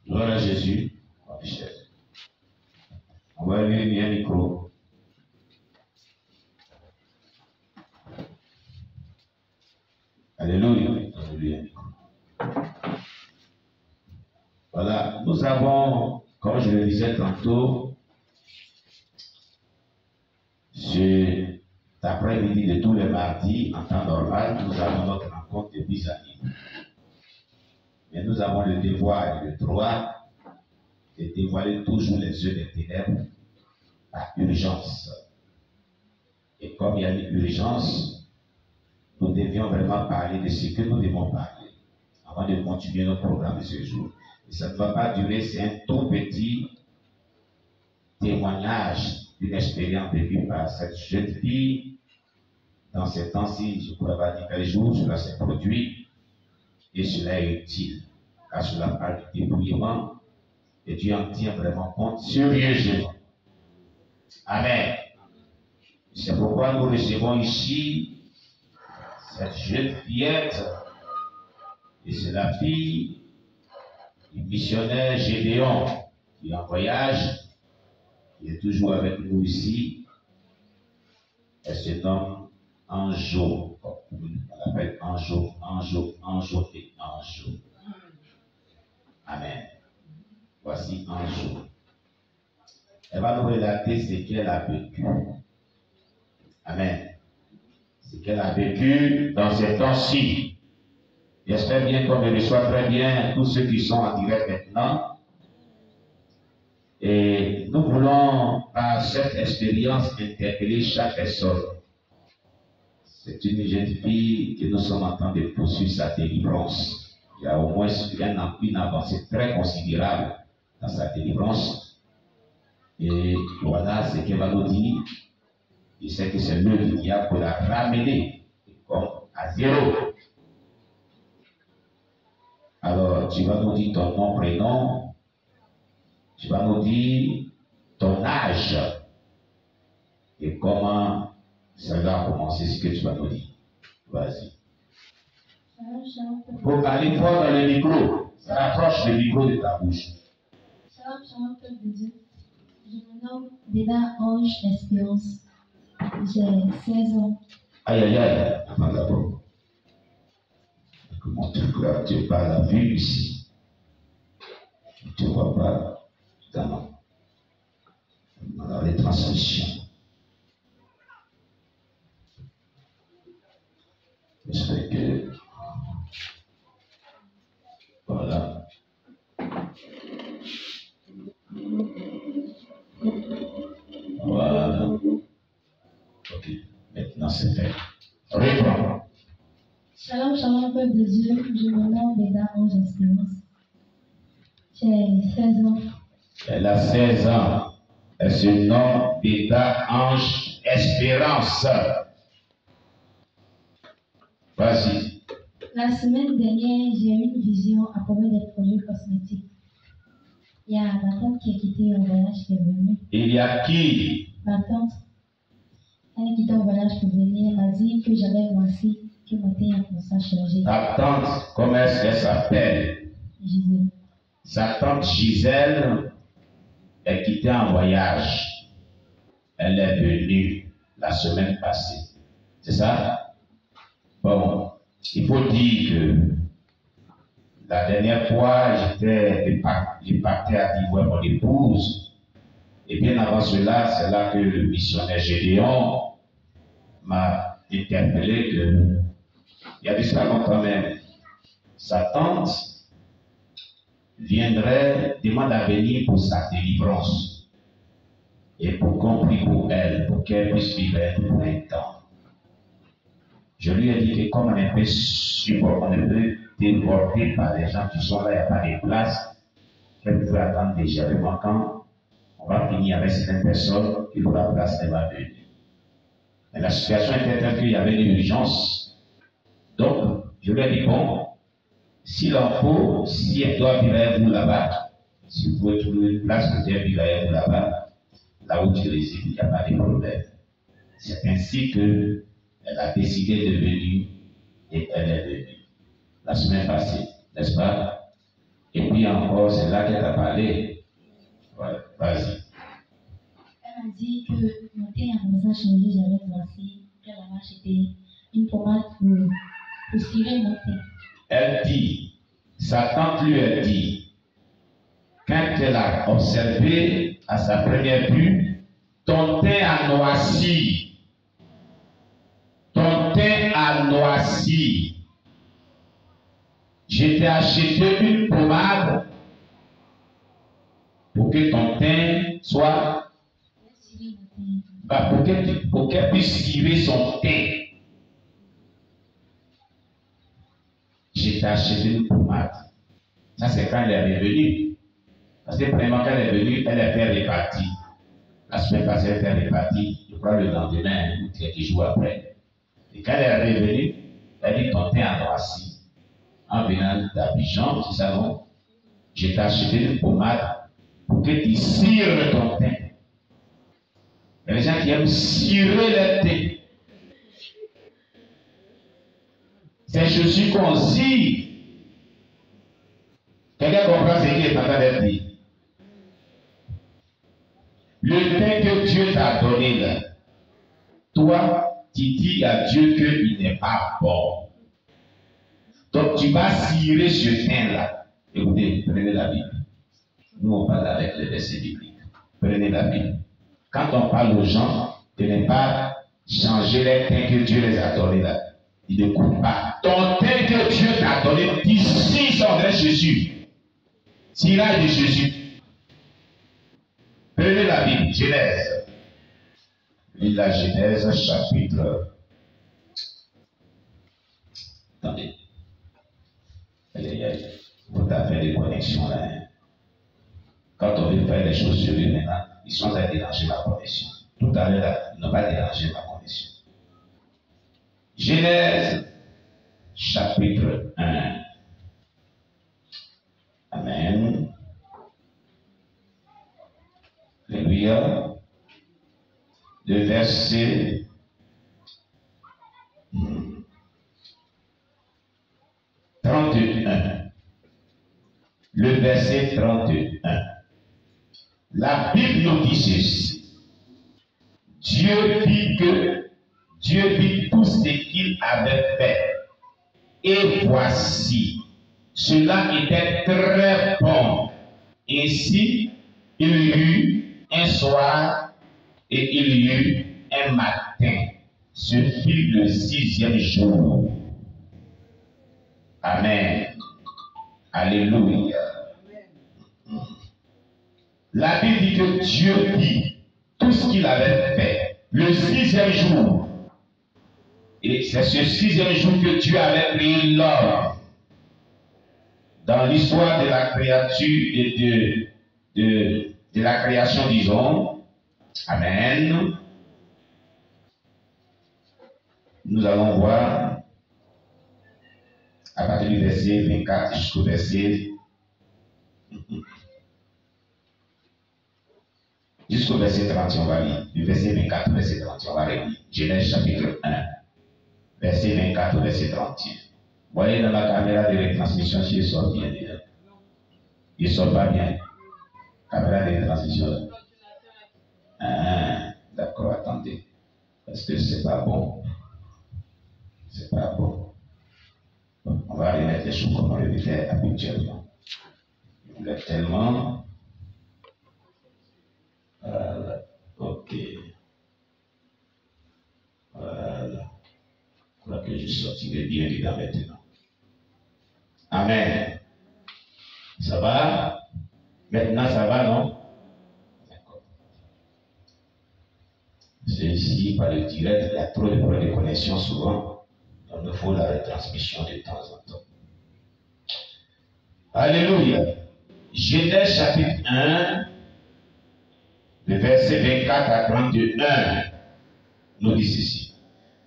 Gloire à Jésus, ma richesse. On va aller bien micro. Alléluia. Alléluia. Voilà, nous avons, comme je le disais tantôt, cet après-midi de tous les mardis, en temps normal, nous avons notre rencontre de 10 années. Mais nous avons le devoir et le droit de dévoiler toujours les yeux des ténèbres par urgence. Et comme il y a une urgence, nous devions vraiment parler de ce que nous devons parler avant de continuer notre programme de ce jour. Et ça ne va pas durer, c'est un tout petit témoignage d'une expérience vécue par cette jeune fille. Dans ces temps-ci, je ne pourrais pas dire quel jour cela s'est produit, et cela est utile, car cela parle du débrouillement, et Dieu en tient vraiment compte sérieusement. Amen. C'est pourquoi nous recevons ici cette jeune fillette, et c'est la fille du missionnaire Gédéon, qui est en voyage, qui est toujours avec nous ici. Elle se nomme Anjo. On l'appelle Anjo. Amen. Voici Anjo. Elle va nous relater ce qu'elle a vécu. Amen. Ce qu'elle a vécu dans ces temps-ci. J'espère bien qu'on me reçoit très bien tous ceux qui sont en direct maintenant. Et nous voulons, par cette expérience, interpeller chaque personne. C'est une jeune fille que nous sommes en train de poursuivre sa délivrance. Il y a au moins une avancée très considérable dans sa délivrance. Et voilà ce qu'elle va nous dire. Je sais que c'est l'œuvre du diable pour la ramener comme à zéro. Alors, tu vas nous dire ton nom, prénom. Tu vas nous dire ton âge. Et comment cela a commencé, ce que tu vas nous dire. Vas-y. Il faut aller fort dans le micro. Ça rapproche le micro de ta bouche. Shalom, peuple de Dieu. Je me nomme Béda Ange Espérance. J'ai 16 ans. Aïe, aïe, aïe. Attends d'abord. Comment tu crois? Tu n'as pas la vue ici. Tu ne vois pas dans la retransmission. J'espère que. Voilà. Voilà. Ok. Maintenant, c'est fait. Réponds. Shalom, peuple de Dieu. Je me nomme Béda Ange Espérance. J'ai 16 ans. Elle a 16 ans. Elle se nomme Béda Ange Espérance. Vas-y. La semaine dernière, j'ai eu une vision à propos des produits cosmétiques. Il y a ma tante qui a quitté en voyage qui est venue. Il y a qui? Ma tante, elle a quitté en voyage pour venir. Elle m'a dit que j'avais voici, que mon teint a commencé à changer. Ta tante, comment est-ce qu'elle s'appelle? Gisèle. Sa tante Gisèle est quittée en voyage. Elle est venue la semaine passée. C'est ça? Bon, il faut dire que la dernière fois, je partais à Divoire mon épouse. Et bien avant cela, c'est là que le missionnaire Gédéon m'a interpellé que il y a de cela longtemps même. Sa tante viendrait, demande à venir pour sa délivrance et pour qu'on prie pour elle, pour qu'elle puisse vivre pour un temps. Je lui ai dit que comme on est peu supporté, on est peu débordé par les gens qui sont là, il n'y a pas de place, qu'elle pouvait attendre légèrement quand on va finir avec certaines personnes, il aura place, elle va venir. Mais la situation était telle qu'il y avait une urgence. Donc, je lui ai dit, bon, s'il en faut, si elle doit vivre avec vous là-bas, si vous pouvez trouver une place pour elle vivre avec vous là-bas, là où tu résides, il n'y a pas de problème. C'est ainsi que elle a décidé de venir et elle est venue la semaine passée, n'est-ce pas? Et puis encore, c'est là qu'elle t'a parlé. Ouais, vas-y. Elle m'a dit que mon teint a commencé à changer, j'avais noirci, que la vache était une pommade pour cirer mon teint. Elle dit, sa tante lui a dit, quand elle a observé à sa première vue, ton teint a noirci. Ton teint a noirci. Je t'ai acheté une pommade pour que ton teint soit, pour qu'elle puisse cirer son teint. Je t'ai acheté une pommade. Ça, c'est quand elle est revenue. Parce que vraiment, quand elle est venue, elle a fait répartie. La semaine passée, elle a fait répartie. Je crois le lendemain ou quelques jours après. Et quand elle est revenue, elle dit ton teint a noirci. En venant d'Abidjan, tu sais, non? Je t'ai acheté une pommade pour que tu cires ton teint. Il y a des gens qui aiment cirer leur teint. C'est chaussures qu'on cire. Quelqu'un comprend ce qui est en train d'être dit? Le teint que Dieu t'a donné là, toi, tu dis à Dieu qu'il n'est pas bon. Donc tu vas cirer ce teint-là. Écoutez, prenez la Bible. Nous, on parle avec les versets bibliques. Prenez la Bible. Quand on parle aux gens de ne pas changer les teints que Dieu les a donnés là, ils n'écoutent pas. Ton teint que Dieu t'a donné, d'ici sont des Jésus. Tirage de Jésus. Prenez la Bible, Genèse. Lis la Genèse, chapitre. Attendez. Vous avez des connexions là. Hein. Quand on veut faire les choses sur lui maintenant, ils sont à déranger ma connexion. Tout à l'heure, là, ils n'ont pas dérangé ma connexion. Genèse, chapitre 1. Amen. Alléluia. Le verset 31. Le verset 31. La Bible nous dit ceci. Dieu vit tout ce qu'il avait fait. Et voici, cela était très bon. Ainsi, il y eut un soir et il y eut un matin. Ce fut le 6e jour. Amen. Alléluia. La Bible dit que Dieu vit tout ce qu'il avait fait le 6e jour. Et c'est ce 6e jour que Dieu avait créé l'homme. Dans l'histoire de la créature et de la création, disons, Amen. Nous allons voir à partir du verset 24 jusqu'au verset 30, on va lire. Du verset 24 au verset 30, on va lire. Genèse chapitre 1, verset 24 au verset 31. Vous voyez dans la caméra de retransmission si il sort bien déjà. Il ne sort pas bien. Caméra de retransmission. Ah, d'accord, attendez. Parce que c'est pas bon. C'est pas bon. On va remettre les choses comme on le fait habituellement. Il voulait tellement. Voilà. Ok. Voilà. Je crois que je sortirai bien dedans maintenant. Amen. Ça va? Maintenant, ça va, non? D'accord. C'est ici, par le direct, il y a trop de problèmes de connexion souvent. Donc, il faut la retransmission de temps en temps. Alléluia. Genèse chapitre 1, le verset 24 à 31, nous dit ceci.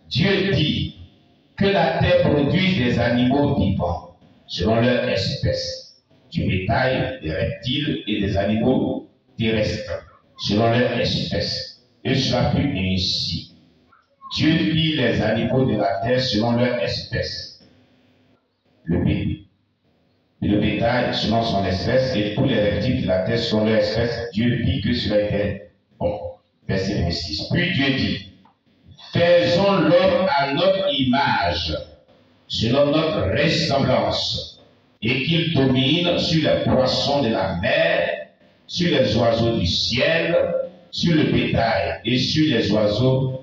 Dieu dit que la terre produise des animaux vivants selon leur espèce, du bétail, des reptiles et des animaux terrestres selon leur espèce. Et cela fut ainsi. Dieu fit les animaux de la terre selon leur espèce, le et le bétail selon son espèce, et tous les reptiles de la terre selon leur espèce. Dieu vit que cela était bon. Verset 26. Puis Dieu dit, faisons l'homme à notre image, selon notre ressemblance, et qu'il domine sur les poissons de la mer, sur les oiseaux du ciel, sur le bétail et sur les oiseaux,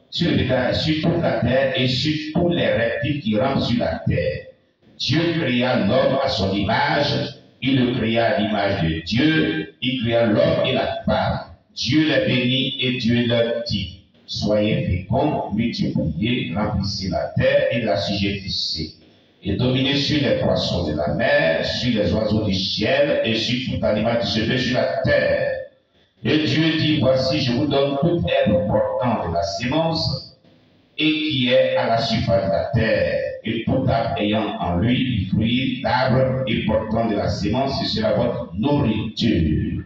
sur le bétail, sur toute la terre et sur tous les reptiles qui rampent sur la terre. Dieu créa l'homme à son image, il le créa à l'image de Dieu, il créa l'homme et la femme. Dieu les bénit et Dieu leur dit, soyez féconds, multipliez, remplissez la terre et l'assujettissez, et dominez sur les poissons de la mer, sur les oiseaux du ciel et sur tout animal qui se fait sur la terre. Et Dieu dit, voici, je vous donne toute herbe portant de la sémence et qui est à la surface de la terre, et tout arbre ayant en lui du fruit d'arbre et portant de la sémence, ce sera votre nourriture.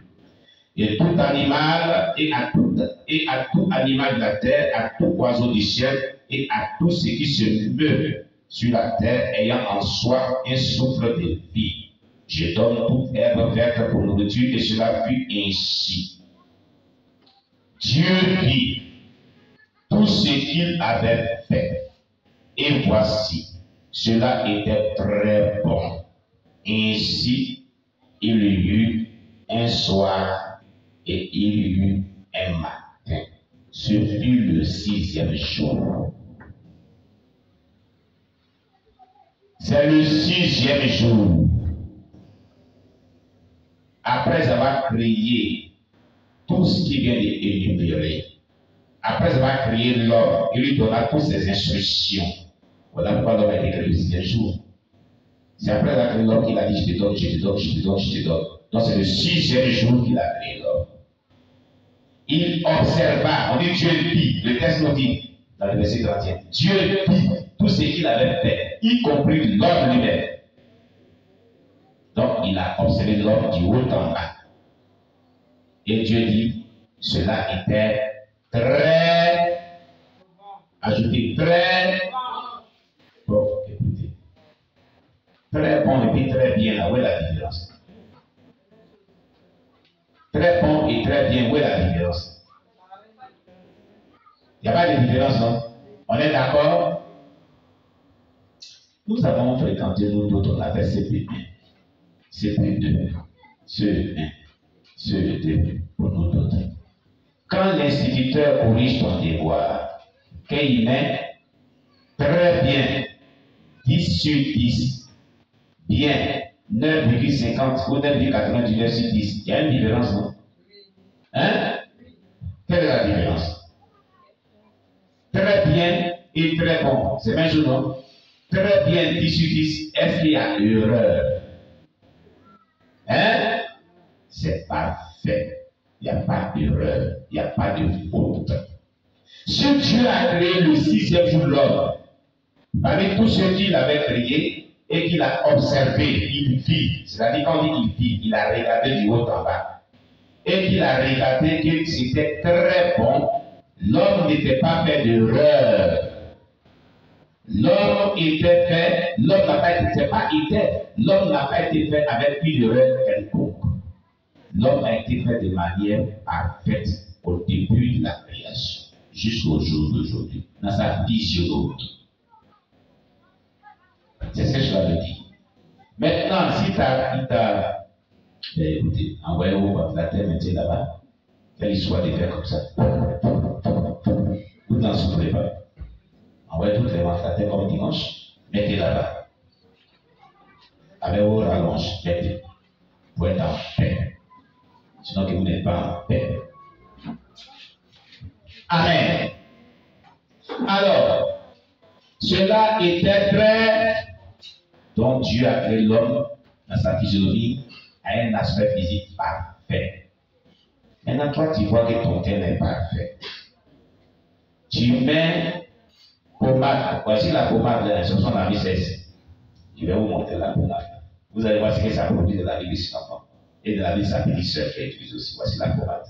Et tout animal, et à tout animal de la terre, à tout oiseau du ciel, et à tout ce qui se meut sur la terre, ayant en soi un souffle de vie. Je donne toute herbe verte pour nourriture, et cela fut ainsi. Dieu vit tout ce qu'il avait fait, et voici, cela était très bon. Ainsi, il y eut un soir et il y eut un matin. Ce fut le 6e jour. C'est le 6e jour. Après avoir créé tout ce qui vient d'énumérer, après avoir créé l'homme, il lui donna toutes ses instructions. Voilà pourquoi l'homme a été créé le 6e jour. C'est après avoir créé l'homme qu'il a dit, je te donne, je te donne, je te donne, je te donne. Donc c'est le 6e jour qu'il a créé l'homme. Il observa, on dit Dieu vit, le texte nous dit, dans le verset 31, Dieu vit tout ce qu'il avait fait, y compris l'homme lui-même. Donc il a observé l'homme du haut en bas. Et Dieu dit, cela était très, ajoutez, très bon, écoutez, très bon et puis très bien, là, où est la différence? Très bon et très bien, où est la différence? Il n'y a pas de différence, non? On est d'accord? Nous avons fréquenté, nous d'autres, on a fait CP1, CP2, CE1, CE2, pour nous d'autres. Quand l'instituteur corrige ton devoir, qu'il met très bien, 10 sur 10, bien, 9,50 ou 9,99 sur 10, il y a une différence, non? Hein? Quelle est la différence? Très bien et très bon, c'est même chose, non? Très bien, 10 sur 10, est-ce qu'il y a erreur? Hein? C'est parfait. Il n'y a pas d'erreur, il n'y a pas de faute. Si Dieu a créé le 6e jour l'homme, parmi tous ceux qu'il avait créé et qu'il a observé, il vit, c'est-à-dire quand il vit, il a regardé du haut en bas, et qu'il a regardé que c'était très bon, l'homme n'était pas fait d'erreur. L'homme était fait, l'homme n'a pas été fait, l'homme n'a pas été fait avec une erreur quelconque. L'homme a été fait de manière parfaite au début de la création, jusqu'au jour d'aujourd'hui, dans sa physiologie. C'est ce que je l'avais dit. Maintenant, si tu as écoutez, envoyez-vous la terre maintenant là-bas, quelle histoire de faire comme ça. Vous n'en souffrez pas. Envoyez toutes les ventilateurs comme dimanche, mettez là-bas. Avec vos rallonges, mettez. Pour être en paix. Sinon que vous n'êtes pas en paix. Amen. Alors, cela était très. Donc Dieu a créé l'homme dans sa physiologie à un aspect physique parfait. Maintenant, toi, tu vois que ton terre est parfait. Tu mets pommade. Voici la pommade de l'instruction dans la vie 16. Je vais vous montrer la pommade. Vous allez voir ce que ça produit de la vie de cet enfant. Et de la vie de sa petite sœur qui utilise aussi. Voici la pommade.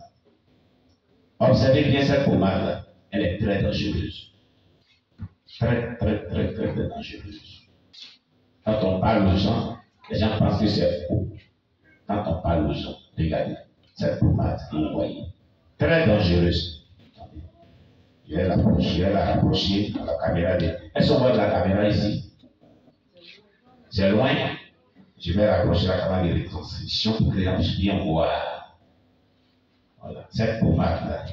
Observez bien cette pommade-là. Elle est très dangereuse. Très dangereuse. Quand on parle aux gens, Les gens pensent que c'est faux. Quand on parle aux gens, regardez, cette pommade que vous voyez, très dangereuse. Attendez. Je vais la rapprocher à la caméra. Est-ce qu'on voit de la caméra ici? C'est loin. Je vais rapprocher la caméra de retransmission pour que les gens puissent bien voir. Voilà, cette pommade-là.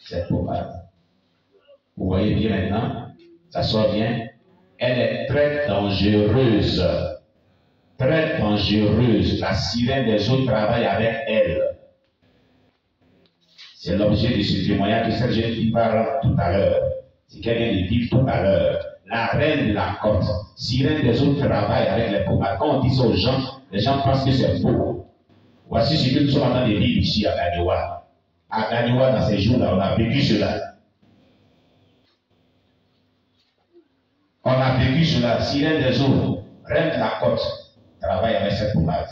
Cette pommade. Vous voyez bien maintenant, ça sort bien. Elle est très dangereuse. Très dangereuse. La sirène des eaux travaille avec elle. C'est l'objet de ce témoignage que cette jeune fille parle tout à l'heure. C'est qu'elle vient de vivre tout à l'heure. La reine de la côte, sirène des eaux travaille avec les pommades. Quand on dit ça aux gens, les gens pensent que c'est faux. Voici ce que nous sommes en train de vivre ici à Gagnoua. À Gagnoua, dans ces jours-là, on a vécu cela. On a vécu cela. Sirène des eaux, reine de la côte, travaille avec cette pommade.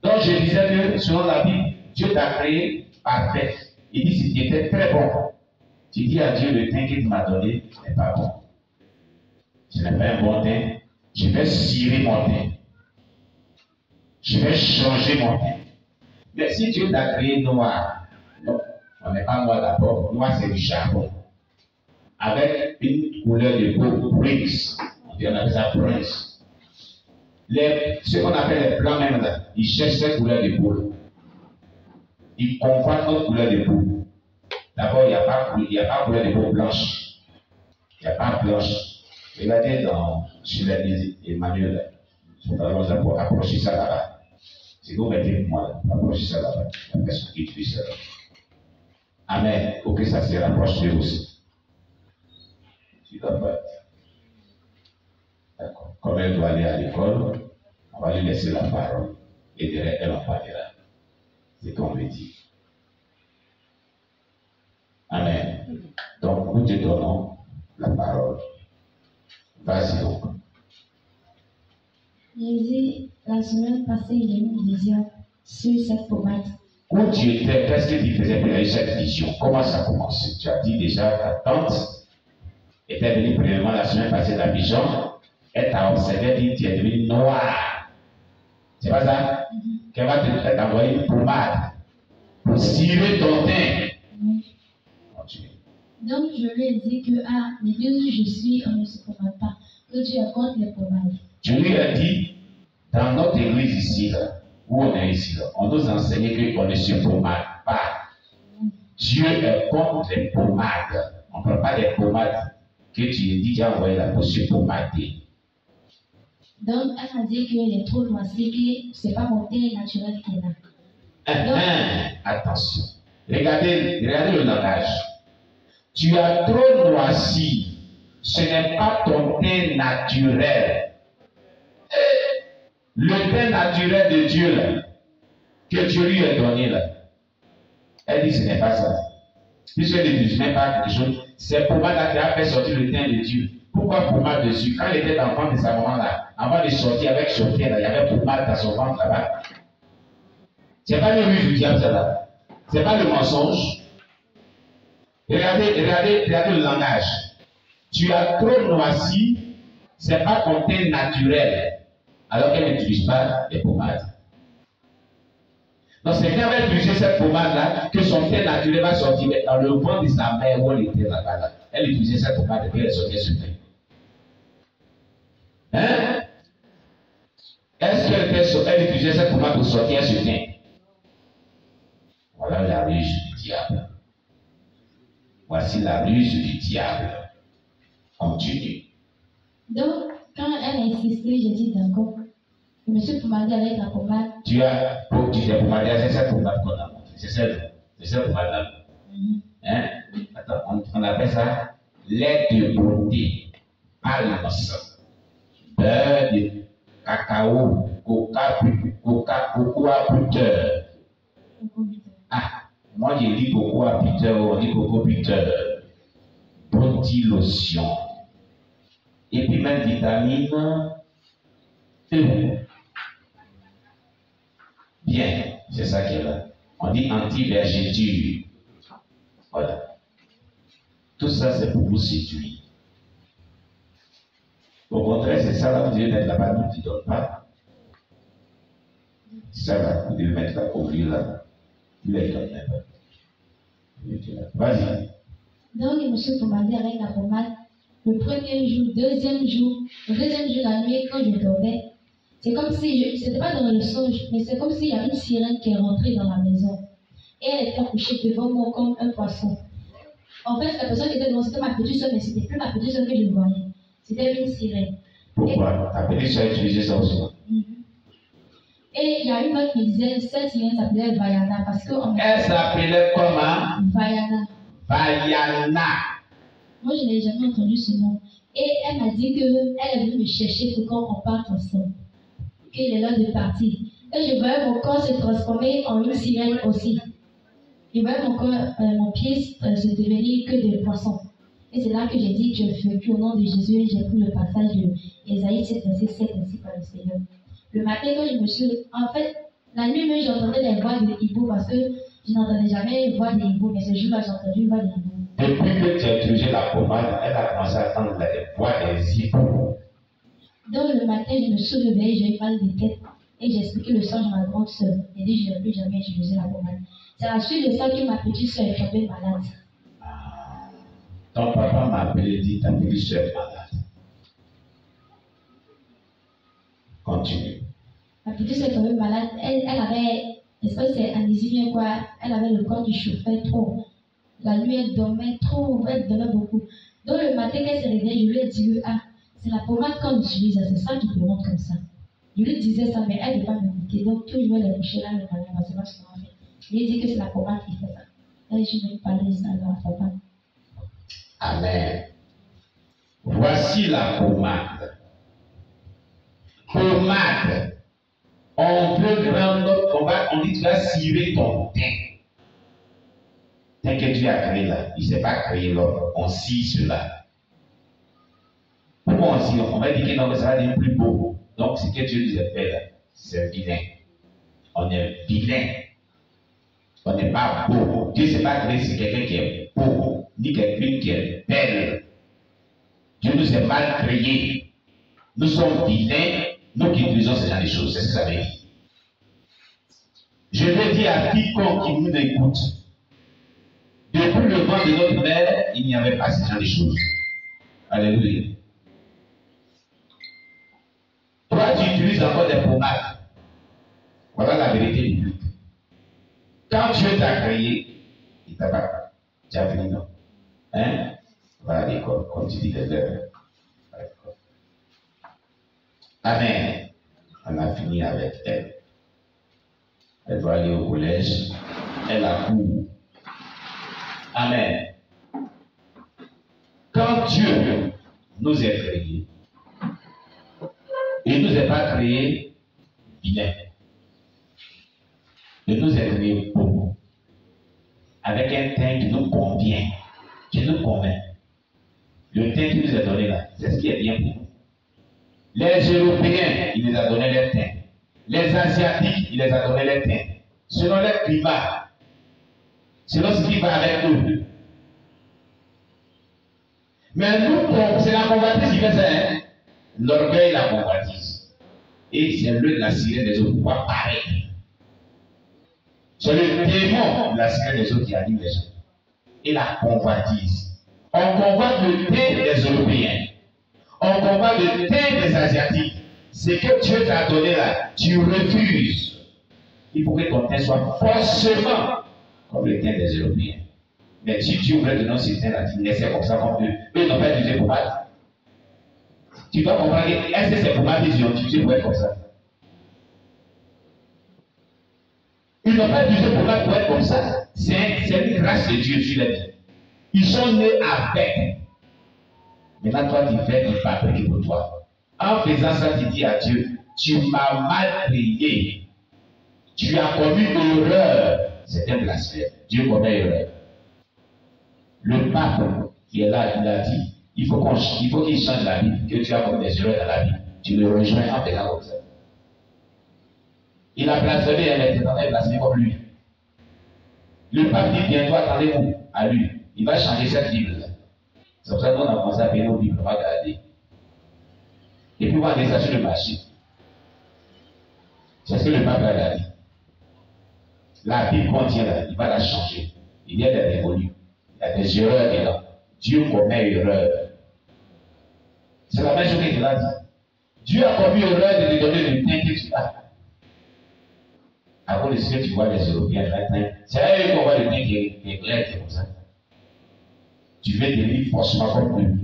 Donc je disais que selon la Bible, Dieu t'a créé parfait. Il dit que c'était très bon. Tu dis à Dieu, le teint qu'il m'a donné n'est pas bon. Ce n'est pas un bon teint. Je vais cirer mon teint. Je vais changer mon teint. Mais si Dieu t'a créé noir, non, on n'est pas noir d'abord. Noir, c'est du charbon. Avec une couleur de peau, brinks. On appelle ça brinks. Ce qu'on appelle les blancs même là, ils cherchent cette couleur de peau. Ils convoitent notre couleur de peau. D'abord, il n'y a pas couleur de peau blanche. Il n'y a pas blanche. Regardez sur l'église Emmanuel. Nous approcher ça là-bas. Si vous mettez moi, approchez ça là-bas. La personne qui utilise ça là. Amen. Il faut que ça se rapproche de vous aussi. Tu dois pas. D'accord. Comme elle doit aller à l'école, on va lui laisser la parole. Et derrière, elle en parlera. C'est qu'on me dit. Amen. Donc, nous te donnons la parole. Vas-y donc. J'ai dit, la semaine passée, j'ai eu une vision sur cette pommade. Où tu étais, qu'est-ce que tu faisais pour cette vision? Comment ça a commencé? Tu as dit déjà, ta tante était venue premièrement la semaine passée de la vision. Elle t'a observé, dit tu es devenu noir. C'est pas ça? Qu'elle va t'envoyer une pommade pour cirer ton teint. Continue. Donc, je lui ai dit que, l'église où je suis, on ne se pommade pas. Que Dieu est contre les pommades. Je lui ai dit, dans notre église ici, là, où on est ici, là, on nous enseigne qu'on ne se pommade pas. Dieu est contre les pommades. On ne parle pas des pommades que tu dis, tu as envoyé là pour se pommader. Donc, elle a dit qu'elle est trop noisée, que ce n'est pas mon teint naturel qu'elle a. Attention. Regardez le langage. Tu as trop noirci. Ce n'est pas ton teint naturel. Le teint naturel de Dieu, là, que Dieu lui a donné, là, elle dit ce n'est pas ça. Puisqu'elle ne dit même pas quelque chose, c'est pommade qui a fait sortir le teint de Dieu. Pourquoi pommade dessus? Quand elle était dans le ventre de sa maman, là, avant de sortir avec son teint, là, il y avait pommade dans son ventre là-bas. C'est pas le ruse du diable, ça là. C'est pas le mensonge. Regardez le langage. Tu as trop noirci, c'est pas ton teint naturel. Alors qu'elle n'utilise pas les pommades. Donc c'est quand elle utilise cette pommade-là que son teint naturel va sortir dans le ventre de sa mère où elle était là-bas. Là. Elle utilisait cette pommade et puis elle sortait ce teint. Hein? Est-ce qu'elle utilisait cette pommade pour sortir ce teint? Voilà la ruse du diable. Voici la ruse du diable. Continue. Donc, quand elle a insisté, j'ai dit d'accord. Je me suis pommadée avec la pommade. Tu t'es pommadée avec cette pommade qu'on a montrée. C'est cette pommade-là. Hein? Attends, on appelle ça lait de beauté, palmas, beurre de cacao, cocoa butter. Moi j'ai dit cocoa butter, on dit cocoa butter. Body lotion. Et puis même vitamine E. Bien, c'est ça qui est là. On dit anti-vergéture. Voilà. Tout ça, c'est pour vous séduire. Au contraire, c'est ça là, vous devez mettre là-bas, nous ne te donne pas. Ça là, vous devez mettre là, ouvrir là. Tu les donnes même pas. Vas-y. Donc, il me suis pommardé avec la pommade. Le premier jour, le deuxième jour, la nuit, quand je dormais, c'est comme si, c'était pas dans le songe, mais c'est comme s'il y a une sirène qui est rentrée dans la maison. Et elle était couchée devant moi comme un poisson. En fait, la personne qui était devant, c'était ma petite soeur, mais c'était plus ma petite soeur que je voyais. C'était une sirène. Pourquoi? Ta petite soeur utilisait ça aussi. Et il y a une autre qui disait, cette sirène s'appelait Vaiana, parce que... Elle s'appelait comment? Vaiana. Vaiana. Moi, je n'ai jamais entendu ce nom. Et elle m'a dit qu'elle est venue me chercher pour qu'on parte ensemble. Qu'il est l'heure de partir. Et je voyais mon corps se transformer en une sirène aussi. Je voyais mon corps, mon pied se devenir que de poisson. Et c'est là que j'ai dit, je fais au nom de Jésus, et j'ai pris le passage de Ésaïe 7, verset 7, ainsi par le Seigneur. Le matin, quand je me suis... En fait, la nuit même, j'entendais les voix de hibou parce que je n'entendais jamais les voix des hiboux, mais ce jour-là, j'ai entendu une voix des hiboux. Depuis que tu as utilisé la pommade, elle a commencé à entendre les voix des hiboux. Donc le matin, je me suis réveillée, j'ai eu mal de tête et j'ai expliqué le songe à ma grande soeur. J'ai dit, je n'ai plus jamais utilisé la pommade. C'est à la suite de ça que ma petite soeur est tombée malade. Ton papa m'a appelé et dit, ta petite soeur est malade. Continue. Ma petite soeur est tombée malade. Elle avait, je sais pas si c'est anésie ou quoi, elle avait le corps qui chauffait trop. La nuit, elle dormait trop, elle dormait beaucoup. Donc le matin, quand elle s'est réveillée, je lui ai dit, c'est la pommade qu'on utilise, c'est ça qui te rend comme ça. Je lui disais ça, mais elle ne veut pas m'écouter. Donc toujours elle est couchée là le matin, parce que moi, ce qu'on fait. Je lui ai dit que c'est la pommade qui fait ça. Et je lui ai parlé ça à la papa. Amen. Voici la pommade. Pommade. On veut grand notre combat, on dit tu vas cirer ton teint. Teint que tu as créé là, il ne s'est pas créé l'autre. On scie cela. Pourquoi on scie? On va dire que non, ça va devenir plus beau. Donc ce que Dieu nous a fait là, c'est vilain. On est vilain. On n'est pas beau. Dieu ne s'est pas créé, c'est quelqu'un qui est beau, ni quelqu'un qui est belle. Dieu nous a mal créés. Nous sommes vilains, nous qui utilisons ce genre de choses. C'est ce que ça veut dire. Je veux dire à quiconque qui nous écoute, depuis le ventre de notre mère, il n'y avait pas ce genre de choses. Alléluia. Toi, tu utilises encore des pommades. Voilà la vérité biblique. Quand Dieu t'a créé, il t'a pas. Tu as fini, non? Hein? Va à l'école, comme tu dis les heures. Amen. On a fini avec elle. Elle doit aller au collège. Elle a cours. Amen. Quand Dieu nous a créés, il ne nous a pas créés vilains. Il nous a créés beaux. Avec un teint qui nous convient, qui nous convainc. Le teint qu'il nous a donné là, c'est ce qui est bien pour nous. Les Européens, il les a donné leur teint. Les Asiatiques, il les a donné leur teint. Selon leur climat, selon ce qui va avec nous. Mais nous, c'est la convoitise qui fait ça. Hein? L'orgueil, la convoitise. Et c'est le de la sirène des autres pouvoirs pareil. C'est le démon de la sirène des autres qui anime les gens. Et la convoitise. On convoite le teint des Européens. On convoite le teint des Asiatiques. Ce que Dieu t'a donné là, tu refuses. Il faut que ton teint soit forcément comme le teint des Européens. Mais si Dieu voulait donner ce teint là, tu laissais comme ça comme eux. Eux n'ont pas utilisé pommade. Tu dois comprendre, est-ce que c'est pommade qu'ils ont utilisé pour être comme ça? Ils n'ont pas utilisé pommade pour être comme ça. C'est une grâce de Dieu, tu l'as dit. Ils sont nés avec. Maintenant, toi, tu fais du fabriquer pour toi. En faisant ça, tu dis à Dieu, tu m'as mal créé. Tu as commis une erreur. C'est un blasphème. Dieu commet erreur. Le pape qui est là, il a dit, il faut qu'il change la Bible, que tu as commis des erreurs dans la Bible. Tu le rejoins en faisant comme ça. Il a blasphémé, il a blasphémé comme lui. Le pape dit bientôt, attendez-vous à lui. Il va changer cette Bible-là. C'est pour ça qu'on a commencé à payer nos Bibles, on va garder. Et puis on va aller sur le marché. C'est ce que le pape a dit. La Bible contient, il va la changer. Il y a des révolus. Il y a des erreurs dedans. Dieu commet erreur. C'est la même chose qu'il a dit. Dieu a commis erreur de te donner le pain que tu as. À cause de ce que tu vois les Européens maintenant, c'est à eux qu'on voit le pain qui est clair, comme ça. Tu veux devenir forcément comme eux.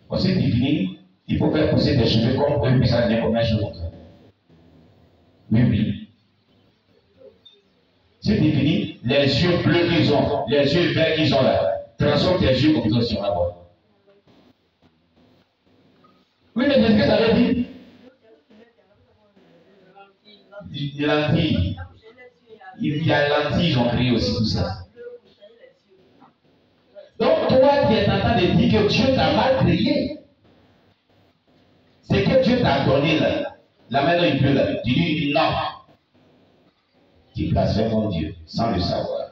Pour se définir, il faut faire pousser des cheveux comme eux, puis ça devient comme un chose comme ça. Oui, oui. C'est défini, les yeux bleus qu'ils ont, les yeux verts qu'ils ont là, transforme tes yeux comme ça sur la voie. Oui, mais c'est ce que ça veut dire. Lentilles. Il y a lentilles, ils ont créé aussi tout ça. Donc, toi, tu es en train de dire que Dieu t'a mal créé. C'est que Dieu t'a donné là. La main dont il peut là. Tu dis non. Tu blasphèmes mon Dieu sans le savoir.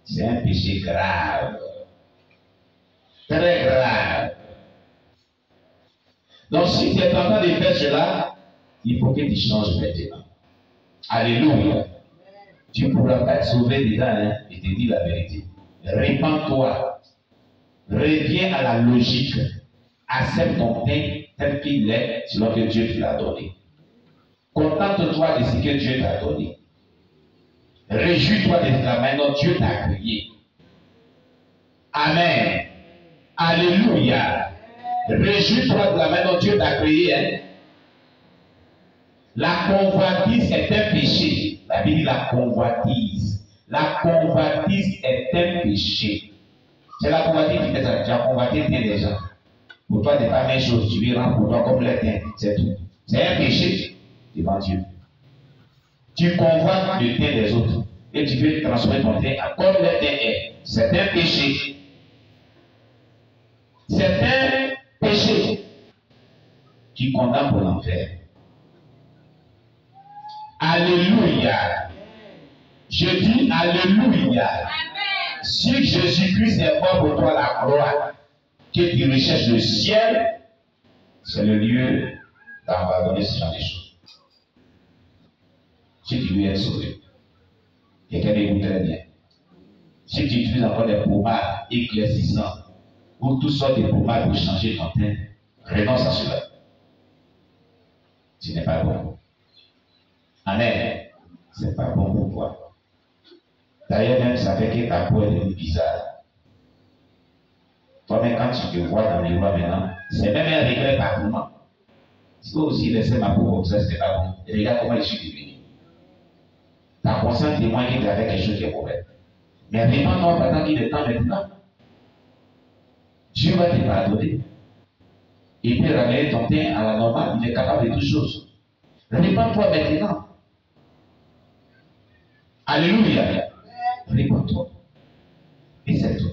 C'est un péché grave. Très grave. Donc, si tu es en train de faire cela, il faut que tu changes maintenant. Alléluia. Tu ne pourras pas être sauvé dedans, hein, et te dire la vérité. Répands-toi. Reviens à la logique. Accepte ton pain tel qu'il est, selon que Dieu te l'a donné. Contente-toi de ce que Dieu t'a donné. Réjouis-toi de la main dont Dieu t'a créé. Amen. Alléluia. Réjouis-toi de la main dont Dieu t'a créé. Hein? La convoitise est un péché. La Bible dit la convoitise. La convoitise est un péché. C'est la convoitise qui fait ça. Tu as convoité bien des gens. Pour toi, ce n'est pas la même chose. Tu veux rendre pour toi comme les tiens. C'est tout. C'est un péché devant Dieu. Tu convoites le teint des autres. Et tu veux transformer ton teint comme le teint est. C'est un péché. C'est un péché qui condamne pour l'enfer. Alléluia. Je dis Alléluia. Si Jésus-Christ est mort pour toi la croix, que tu recherches le ciel, c'est le lieu d'abandonner ce genre de choses. Si tu veux être sauvé, quelqu'un écoute très bien. Si tu utilises encore des pommades éclaircissants ou toutes sortes de pommades pour changer ton teint, renonce à cela. Ce n'est pas bon. Amen. Ce n'est pas bon pour toi. D'ailleurs, même ça fait que ta peau est devenue bizarre. Toi-même, quand tu te vois dans le miroir maintenant, c'est même un regret par moment. Si toi aussi laisser ma peau comme ça, c'était pas bon. Et regarde comment je suis devenu. Ta conscience témoigne que tu avais quelque chose qui est mauvais. Mais répands-toi pendant qu'il est temps maintenant. Dieu va te pardonner. Il peut ramener ton teint à la normale. Il est capable de toutes choses. Répands-toi maintenant. Alléluia. Répands-toi. Et c'est tout.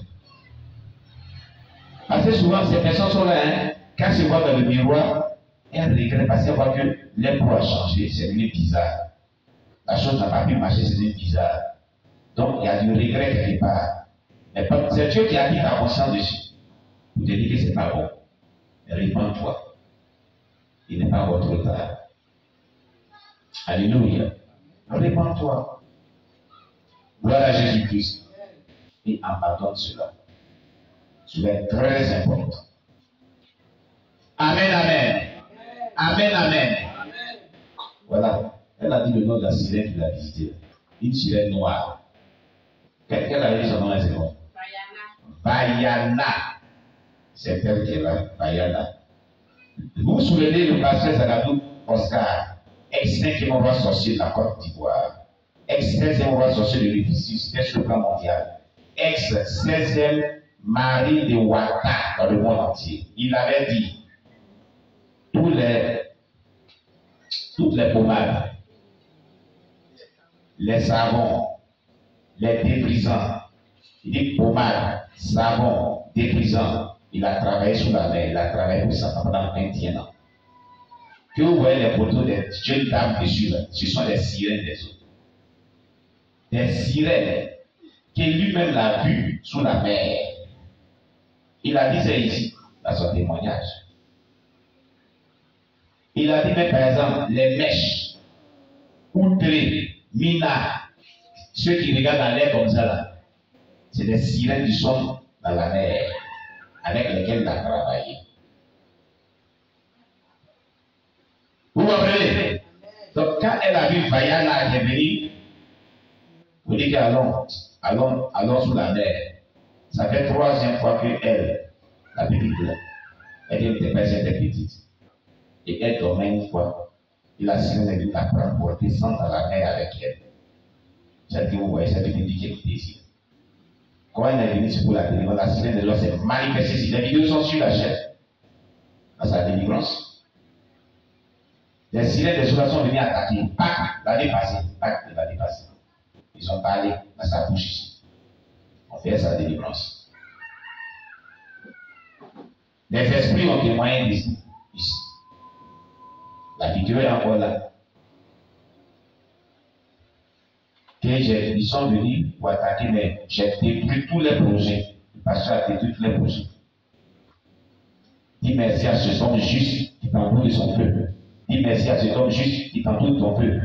Parce que souvent, ces personnes sont là, hein, quand elles se voient dans le miroir, elles regrettent parce qu'elles voient que leur peau a changé, c'est devenu bizarre. La chose n'a pas pu marcher, c'est devenu bizarre. Donc, il y a du regret quelque part. Mais c'est Dieu qui a mis ta conscience dessus. Pour te dire que ce n'est pas bon. Mais répands-toi. Il n'est pas encore trop tard. Alléluia. Répands-toi. Gloire à Jésus-Christ. Et abandonne cela. Cela est très important. Amen, amen. Amen, amen. Voilà. Elle a dit le nom de la sirène qu'il a visitée. Une sirène noire. Quelqu'un a dit son nom, c'est bon. Vaiana. C'est elle qui est là. Vaiana. Vous vous souvenez le pasteur Zagadou Oscar, ex-5e roi sorcier de la Côte d'Ivoire, ex-16e roi sorcier de l'Éphésus, sur le plan mondial, ex-16e mari de Ouattara dans le monde entier. Il avait dit toutes les pommades, les savons, les débrisants, il dit pommades, savons, débrisants. Il a travaillé sous la mer, il a travaillé pour ça pendant 21 ans. Que vous voyez les photos des jeunes dames dessus, là, ce sont des sirènes des eaux. Des sirènes que lui-même l'a vu sous la mer. Il a dit c'est ici, dans son témoignage. Il a dit, mais par exemple, les mèches, outrées, mina, ceux qui regardent la l'air comme ça, là, c'est des sirènes qui sont dans la mer, avec lesquelles il a travaillé. Vous comprenez? Donc, quand elle a vu Vaiana revenir, vous dites allons sous la mer. Ça fait 3e fois que elle, la petite là, elle était petite. Et elle dormait une fois. Et la sirène est venue la prendre pour descendre dans la mer avec elle. J'ai dit, vous voyez, cette petite qui est ici. Quand elle est venue pour la délivrance, la sirène de l'eau s'est manifestée. Si les vidéos sont sur la chaîne, dans sa délivrance. Les sirènes des eaux sont venus attaquer. Pâques, l'année passée. Pâques de l'année passée. Ils ont parlé dans sa bouche ici. On fait sa délivrance. Les esprits ont témoigné ici. La vidéo est encore là. Ils sont venus pour attaquer, mais j'ai détruit tous les projets. Le pasteur a détruit tous les projets. Dis merci à cet homme juste qui t'entoure de son feu. Dis merci à cet homme juste qui t'entoure de ton feu.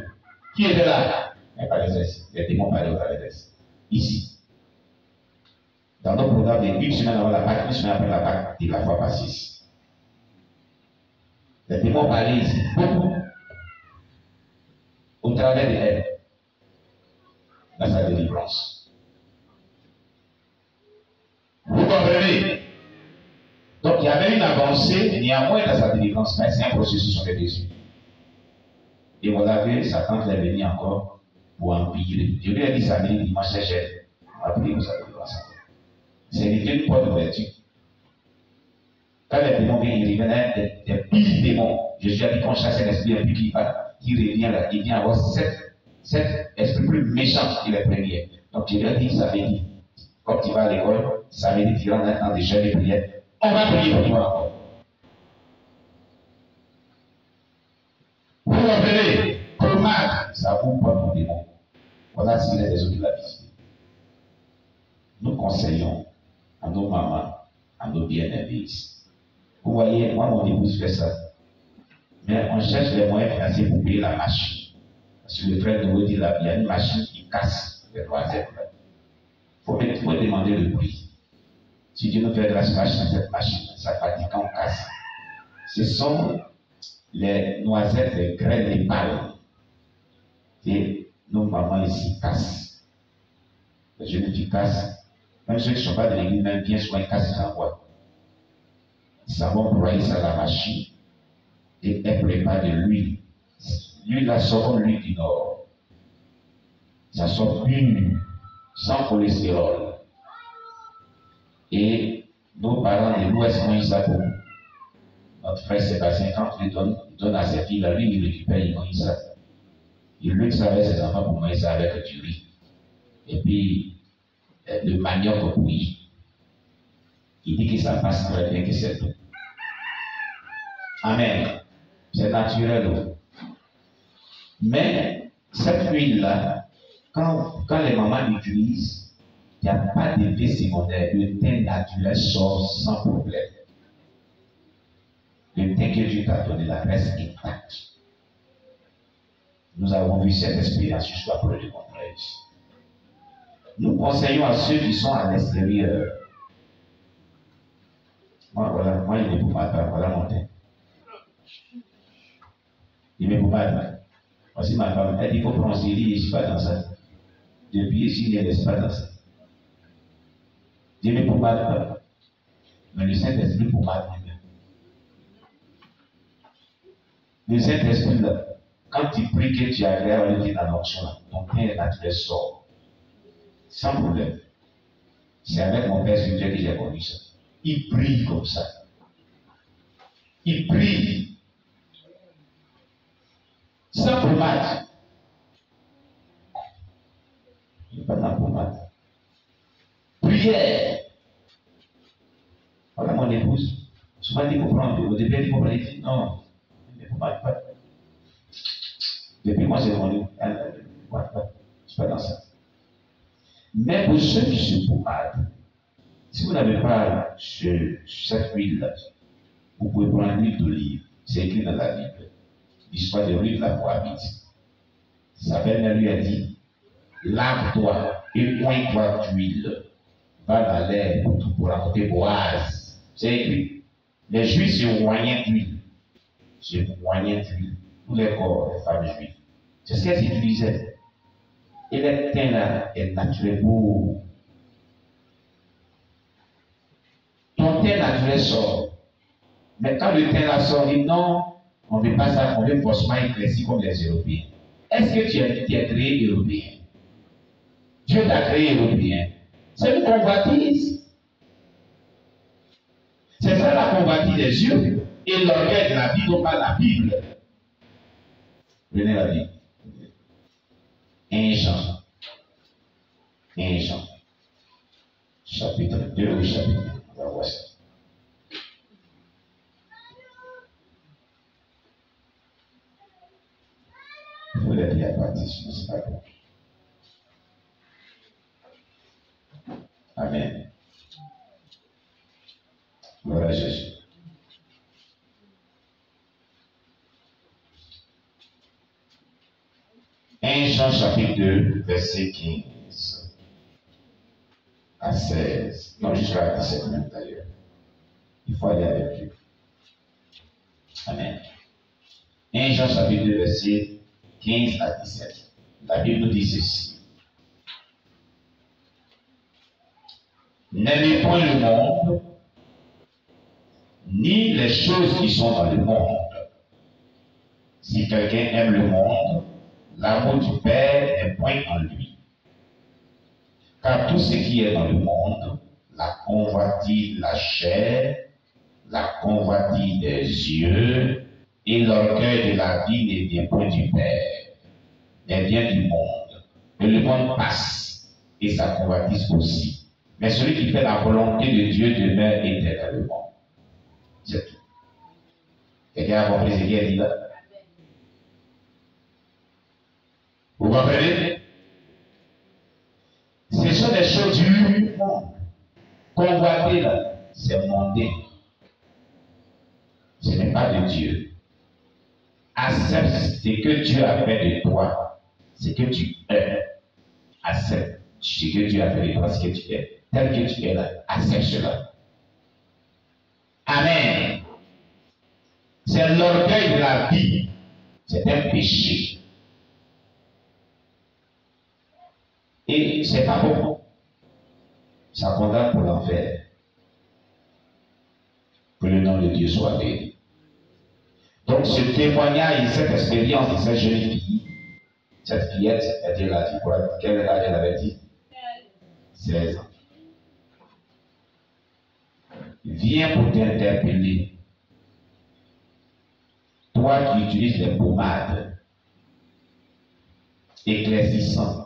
Qui était là? Mais pas les S. Les démons parlaient au travers des S. Ici. Dans nos programmes, une semaine avant la Pâque, une semaine après la Pâque, de la fois par 6. Les démons parlaient ici. Beaucoup. Au travers de elle. Dans sa délivrance. Vous comprenez? Donc il y avait une avancée néanmoins dans sa délivrance, mais c'est un processus sur les Jésus. Et voilà que Satan est venu encore pour empirer. Je lui ai dit samedi, dimanche, j'ai appris pour sa délivrance. C'est une porte d'ouverture. Quand les démons viennent, ils reviennent des pires démons. Jésus a dit qu'on chasse un esprit un peu qui revient là, il vient avoir 7 esprits plus méchants que les premiers. Donc je lui ai dit samedi, comme tu vas à l'école, samedi tu rentres dans des jeûnes de prière. On va prier pour toi encore. Vous comprenez? Comment ça vous porte pour démon? Voilà ce qu'il y a des autres qui l'a visité. Nous conseillons à nos mamans, à nos bien-aimés. Vous voyez, moi, mon épouse fait ça. Mais on cherche les moyens financiers pour payer la machine. Parce que le frère nous dit là, il y a une machine qui casse les noisettes. Il faut demander le prix. Si Dieu nous fait grâce à cette machine, ça fatigue quand on casse. Ce sont les noisettes, les graines, les palmes. Et nos mamans ici cassent. Les jeunes filles cassent. Même ceux qui ne sont pas de l'église, même bien souvent, ils cassent en bois. Ils s'en vont broyer ça à la machine. Et elle prépare de l'huile. L'huile là sort comme l'huile du Nord. Ça sort pur, sans cholestérol. Et nos parents de l'Ouest ont eu ça pour nous. Notre frère Sébastien, quand il donne à ses filles, la lui, il récupère, ils ont eu ça. Il luxe avec ses enfants pour manger ça avec du riz. Et puis, le manioc bouilli. Il dit que ça passe très bien, que c'est tout. Amen. C'est naturel. Mais, cette huile-là, quand les mamans l'utilisent, il n'y a pas d'effet secondaire. Le teint naturel sort sans problème. Le teint que Dieu t'a donné, la reste intacte. Nous avons vu cette expérience jusqu'à preuve du contraire. Nous conseillons à ceux qui sont à l'extérieur. Moi, il ne peut pas faire, voilà mon teint. Il ne peut pas faire. Voici ma femme, elle dit qu'il faut bronzer, je ne suis pas dans ça. Depuis ici, il ne laisse pas dans ça. Dieu ne peut pas faire. Mais le Saint-Esprit pour mal. Le Saint-Esprit, là, quand tu pries que tu as l'air de dire dans l'onction, ton teint naturel sort. Sans problème. C'est avec mon père spirituel que j'ai connu ça. Il prie comme ça. Il prie. Sans pommade. Il n'est pas dans la pommade. Prière. Voilà mon épouse. Souvent il faut prendre. Au début il faut prendre. Il dit non. Il ne faut pas. Depuis moi c'est mon épouse. Je ne suis pas dans ça. Mais pour ceux qui se pommadent, si vous n'avez pas cette huile-là, vous pouvez prendre l'huile d'olive. C'est écrit dans la Bible. l'histoire de Ruth la Moabite. Sa belle-mère lui a dit, lave-toi et oigne-toi d'huile. Va dans l'air pour rencontrer Boaz. C'est écrit. Les Juifs se moignaient d'huile. Se moignaient d'huile. Tous les corps des femmes juives. C'est ce qu'elles utilisaient. Et le teint là est naturel pour. Ton teint naturel sort. Mais quand le teint là sort, il dit non, on ne veut pas ça, on veut forcément éclairci comme les Européens. Est-ce que tu es créé européen? Dieu t'a créé européen. C'est une convoitise. C'est ça la convoitise des yeux et l'orgueil de la Bible, non pas la Bible. Prenez la Bible. 1 Jean. 1 Jean. Chapitre 2 ou chapitre 1. On va voir ça. Il faut les lire à partir, sinon c'est pas bon. Amen. Gloire à Jésus. Jean chapitre 2, verset 15 à 16. Non, jusqu'à 17 même d'ailleurs. Il faut aller avec Dieu. Amen. 1 Jean chapitre 2, verset 15 à 17. La Bible nous dit ceci. N'aimez point le monde, ni les choses qui sont dans le monde. Si quelqu'un aime le monde, l'amour du Père n'est point en lui. Car tout ce qui est dans le monde, la convoitise de la chair, la convoitise des yeux et l'orgueil de la vie ne vient point du Père, mais vient du monde. Et le monde passe et sa convoitise aussi. Mais celui qui fait la volonté de Dieu demeure éternellement. C'est tout. Quelqu'un a compris ce qu'il a dit là? Vous comprenez? Ce sont des choses du monde. Convoiter là, c'est monter. Ce n'est pas de Dieu. Accepte ce que Dieu a fait de toi, ce que tu es. Accepte ce que Dieu a fait de toi, ce que tu es. Tel que tu es là, accepte cela. Amen. C'est l'orgueil de la vie. C'est un péché. Et c'est pas bon. Ça condamne pour l'enfer. Que le nom de Dieu soit béni. Donc ce témoignage, cette expérience de cette jeune fille, cette fillette, elle a dit quoi? Quel âge elle avait dit? 16 ans. Vient pour t'interpeller. Toi qui utilises les pommades éclaircissantes.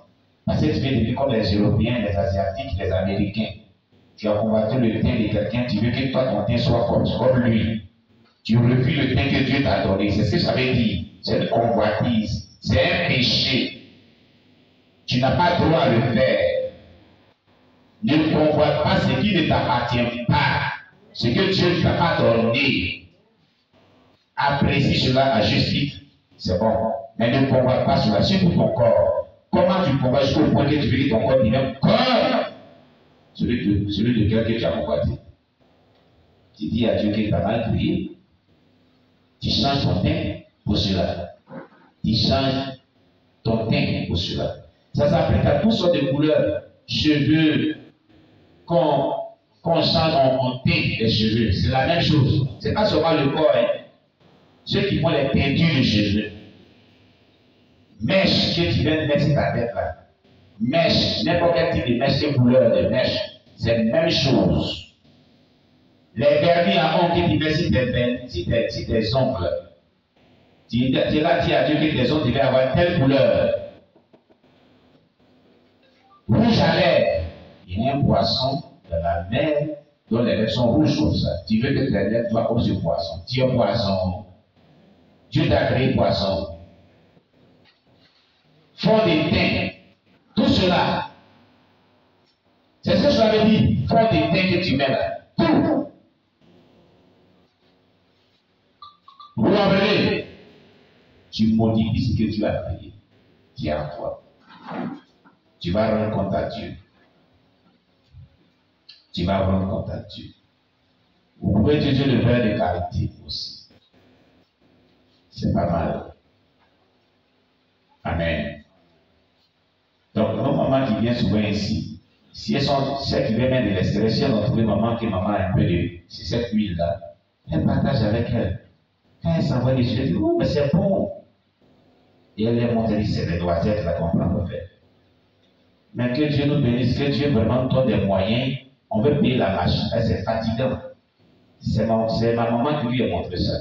Parce que tu viens de vivre comme les Européens, les Asiatiques, les Américains. Tu as combattu le teint de quelqu'un, tu veux que toi ton teint soit comme lui. Tu refuses le teint que Dieu t'a donné. C'est ce que ça veut dire. C'est une convoitise. C'est un péché. Tu n'as pas droit à le faire. Ne convoite pas ce qui ne t'appartient pas. Ce que Dieu ne t'a pas donné. Apprécie cela à juste titre. C'est bon. Mais ne convoite pas cela. Surtout ton corps. Comment tu convoites jusqu'au point que tu veux que ton corps devienne comme celui de quelqu'un que tu as convoité. Tu dis à Dieu que tu as mal prié. Tu changes ton teint pour cela. Tu changes ton teint pour cela. Ça s'applique à toutes sortes de couleurs. Cheveux, qu'on change en teint des cheveux. C'est la même chose. Ce n'est pas seulement le corps. Hein. Ceux qui font les teintures de cheveux. Mèche que tu viens de mettre sur ta tête là. Mèche, n'importe quel type de mèche, quelle couleur de mèche. C'est la même chose. Les vernis à ongles que tu mets sur tes ongles. Tu es là, tu as Dieu que tes ongles devaient avoir telle couleur. Rouge à lèvres. Il y a un poisson dans la mer dont les lèvres sont rouges comme ça. Tu veux que tes lèvres soient comme ce poisson. Tu es un poisson. Dieu t'a créé poisson. Fond des teints. Tout cela. C'est ce que je t'avais dit. Fond des teints que tu mets là. Tout. Vous comprenez? tu modifies ce que tu as créé, qui est en toi. Tu vas rendre compte à Dieu. Tu vas rendre compte à Dieu. Vous pouvez utiliser le verre de carité aussi. C'est pas mal. Amen. Donc, nos mamans qui viennent souvent ici, si elles sont celles qui viennent de l'extérieur, si elles ont trouvé maman qui maman a un peu de cette huile-là, elles partagent avec elle. Quand elles s'envoient des yeux, elles disent, oh, mais c'est bon. Et elle les montre, elle dit, c'est les noisettes là qu'on prend pour faire. Mais que Dieu nous bénisse, que Dieu vraiment donne des moyens. On veut payer la machine, c'est fatigant. C'est ma maman qui lui a montré ça.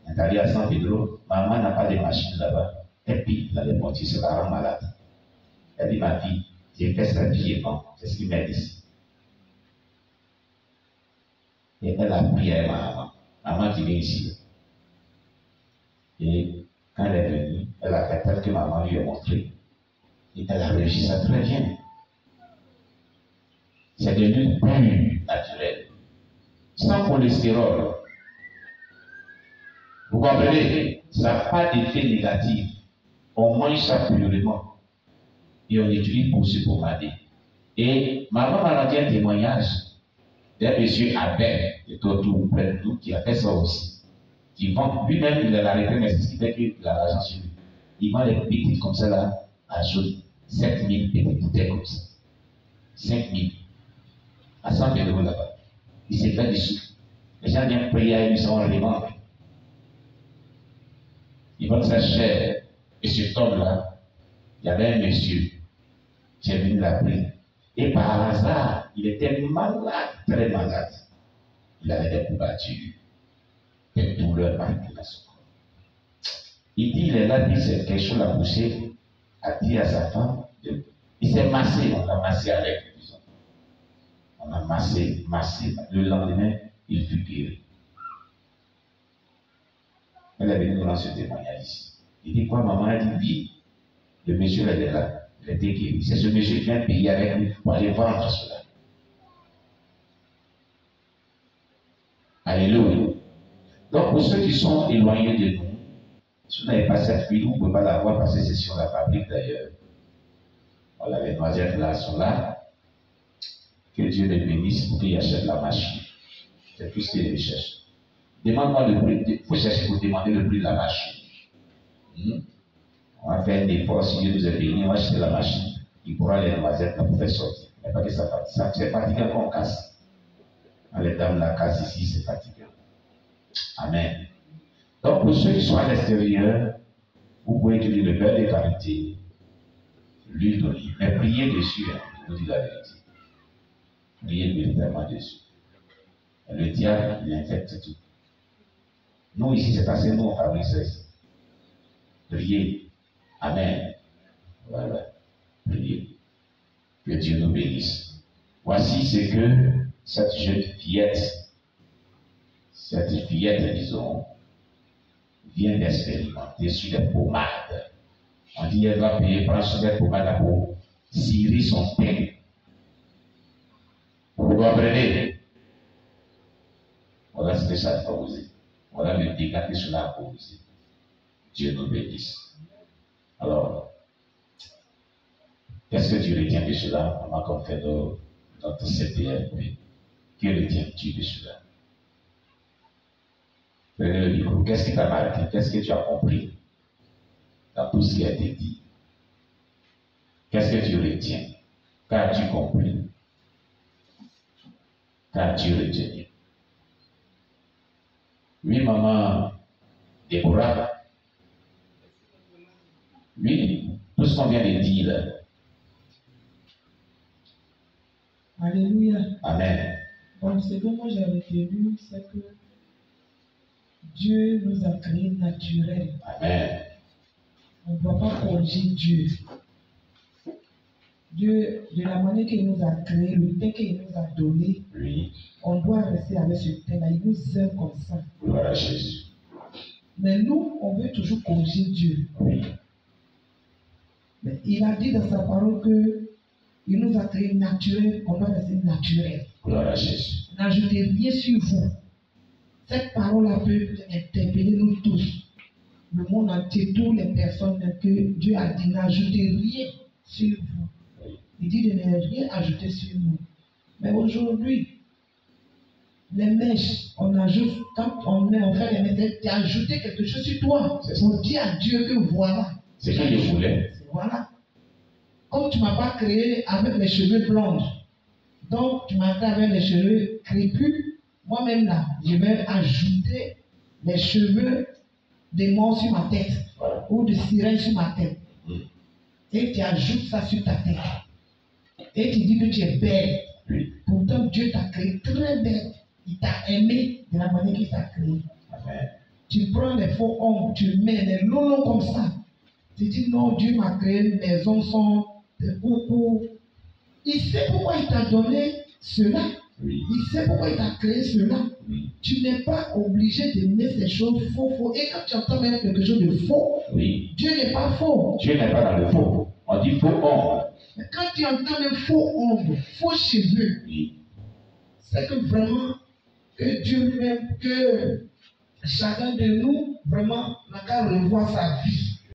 Elle est allée à San Pedro, maman n'a pas de machine là-bas. Elle pique dans les motifs, ça la rend malade. Elle dit, ma fille, j'ai fait ça piément. C'est ce qu'il m'a dit. Et elle a prié à ma maman. Maman qui vient ici. Et quand elle est venue, elle a fait tel que maman lui a montré. Et elle a réussi ça très bien. C'est devenu plus naturel. Sans cholestérol. Vous comprenez? Ça n'a pas d'effet négatif. On mange ça purement. Et on utilise pour se pommader. Et maman m'a rendu un témoignage d'un monsieur Albert, de Totou, près de nous, qui a fait ça aussi. Qui vend, lui-même, il a arrêté, mais c'est ce qui fait qu'il a l'argent sur lui. Il vend les petites comme ça là, à chose 7000 petites bouteilles comme ça. 5000. À 100 € là-bas. Il s'est fait des sous. Les gens viennent payer à lui, on les vend. Ils vendent ça cher. Et ce homme-là, il y avait un monsieur qui est venu l'appeler. Et par hasard, il était malade, très malade. Il avait des courbatures, des douleurs partout dans son corps. Il dit, il est là, puis c'est quelque chose à pousser, a dit à sa femme, il s'est massé, on l'a massé avec, disons. On a massé. Le lendemain, il fut guéri. Elle est venue nous rendre ce témoignage ici. Il dit quoi, maman? Elle dit, oui. Le monsieur était là. Il était guéri. C'est ce monsieur qui vient payer avec lui pour aller vendre cela. Alléluia. Donc, pour ceux qui sont éloignés de nous, si vous n'avez pas cette huile, vous ne pouvez pas l'avoir parce que c'est sur la fabrique d'ailleurs. Voilà, les noisettes là sont là. Que Dieu les bénisse pour qu'ils achètent la machine. C'est tout ce qu'ils recherchent. Demande-moi le prix. Il faut chercher pour demander le prix de la machine. On va faire un effort, si Dieu nous est béni, on va acheter la machine. Il pourra les noisettes pour faire sortir. Mais pas que ça fatigue. C'est fatigant qu'on casse. Quand les dames la cassent ici, c'est fatigant. Amen. Donc pour ceux qui sont à l'extérieur, vous pouvez utiliser le beurre de karité, l'huile d'olive. Mais priez dessus, hein, je vous dis la vérité. Priez véritablement dessus. Et le diable, il infecte tout. Nous ici, c'est parce que nous, on fabrique ça ici. Priez. Amen. Voilà. Priez. Que Dieu nous bénisse. Voici ce que cette jeune fillette, disons, vient d'expérimenter sur les pommades. On dit elle va payer, prendre sur les pommades pour cirer son pain. Vous comprenez? Voilà ce que ça a causé. Voilà le dégât que cela a causé. Dieu nous bénisse. Alors, qu'est-ce que tu retiens de cela avant qu'on fait notre CPLP? Que retiens-tu de cela? Prenez le micro. Qu'est-ce qui t'a marqué? Qu'est-ce que tu as compris dans tout ce qui a été dit? Qu'est-ce que tu retiens? Qu'as-tu compris? Qu'as-tu retenu? Oui, maman Déborah. Oui, tout ce qu'on vient de dire là. Alléluia. Amen. Donc, ce que moi j'ai retenu, c'est que Dieu nous a créés naturels. Amen. On ne doit pas corriger Dieu. Dieu, de la manière qu'il nous a créés, le temps qu'il nous a donné, Oui. on doit rester avec ce temps-là. Il nous aime comme ça. Gloire à Jésus. Mais nous, on veut toujours corriger Dieu. Oui. Mais il a dit dans sa parole que il nous a créés naturels, on doit rester naturel. Gloire à Jésus. N'ajoutez rien sur vous. Cette parole-là peut interpeller nous tous. le monde entier, toutes les personnes que Dieu a dit n'ajoutez rien sur vous. Il dit de ne rien ajouter sur nous. Mais aujourd'hui, les mèches, on ajoute, quand on fait les mèches, tu as ajouté quelque chose sur toi. Pour dire à Dieu que voilà. C'est ce que je voulais. Voilà. Comme tu ne m'as pas créé avec les cheveux blonds, donc tu m'as créé avec les cheveux crépus, moi-même là, je vais ajouter les cheveux des morts sur ma tête, ou de sirène sur ma tête. Et tu ajoutes ça sur ta tête. Et tu dis que tu es belle. Oui. Pourtant, Dieu t'a créé très belle. Il t'a aimé de la manière qu'il t'a créé. Amen. Tu prends les faux hommes, tu mets les lolos comme ça. Tu dis non, Dieu m'a créé, mes hommes sont des coucou. Il sait pourquoi il t'a donné cela. Oui. Il sait pourquoi il t'a créé cela. Oui. Tu n'es pas obligé de mettre ces choses faux. Et quand tu entends même quelque chose de faux, Oui. Dieu n'est pas faux. Dieu n'est pas dans le faux. On dit faux homme. Mais quand tu entends un faux ombre, faux cheveux, Oui. c'est que vraiment, que Dieu lui-même, que chacun de nous, vraiment, n'a qu'à revoir sa vie.